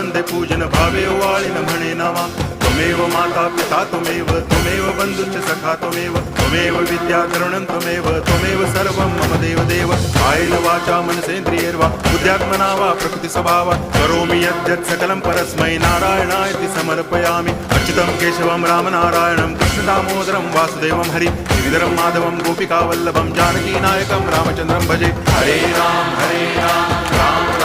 वंदे पूजन भावे वाळिन म्हणे नामा त्वमेव माता पिता त्वमेव बंधुश्च सखा त्वमेव विद्या तरुणं त्वमेव सर्वं मम देव कायेन वाचा मनसेन्द्रियैर्वा बुद्ध्यात्मना वा प्रकृति स्वभावात् करोमि यद्यत् सकलं परस्मै नारायणायति समर्पयामि अच्युतं केशवं रामनारायणं कृष्णदामोदरं वासुदेवं हरि गिरिधरं माधवं गोपिकावल्लभं जानकीनायकं रामचन्द्रं भजे हरे राम राम